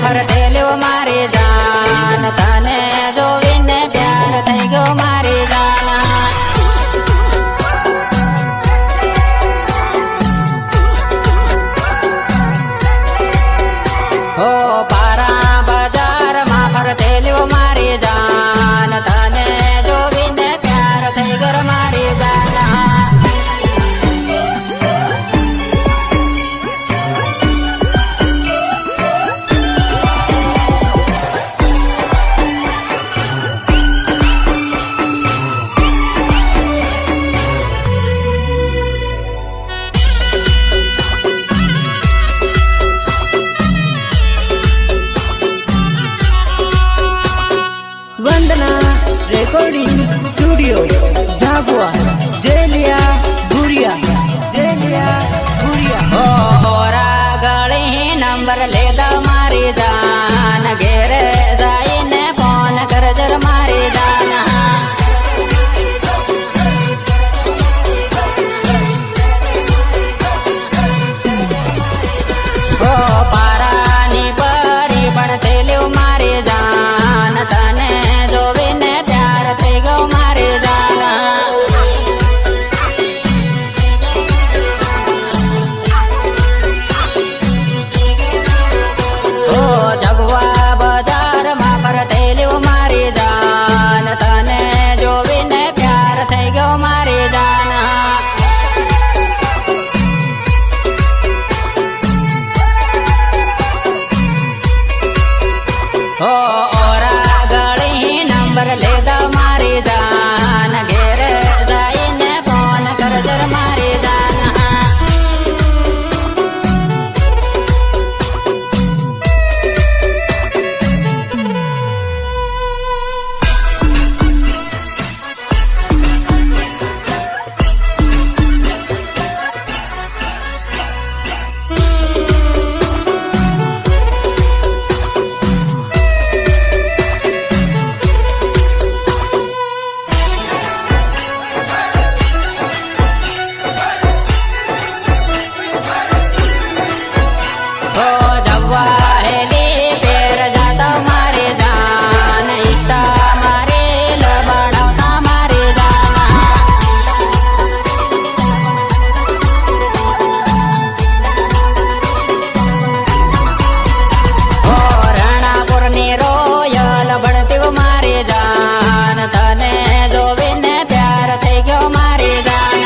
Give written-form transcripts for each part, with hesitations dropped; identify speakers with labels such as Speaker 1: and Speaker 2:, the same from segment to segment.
Speaker 1: ફરતે લ્યો મારી જાન તને જોવીને પ્યાર થઈ ગયો મારી જાન હો પારા બજારમાં ફરતે લ્યો મારી જાન તને જોવીને પ્યાર થઈ ગયો મારી જાન
Speaker 2: वंदना रेकॉर्डिंग स्टूडियो झाबुआ जेलिया भूरिया
Speaker 1: हो ओरा गળી नंबर लेदा मारी जान घेरे जाईने फोन कर जर मारी जान हो पारानी परी पण तेल्यो मारी जान तने જોવીને પ્યાર થઈ ગયો મારી જાન ઓ જગવા બજારમાં ફરતે લ્યો મારી જાન તને જોવીને પ્યાર થઈ ગયો મારી જાન હો ઓરા ગળી નંબર લેદા મારી જાન ઘેરે જઈને ફોન કરજર મારી જાન હો જવા હેલી પેર જાતા મારી જાન ઈષ્ટા મારે લબડાવતા મારી જાન હો રણાપુરની રોયલ બળતી મારી જાન તને જોવીને પ્યાર થઈ ગયો મારી જાન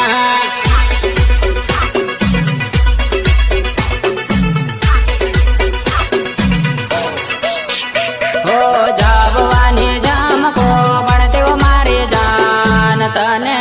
Speaker 1: હો જાબવાની જામકો બળદેવ મારી જાન તને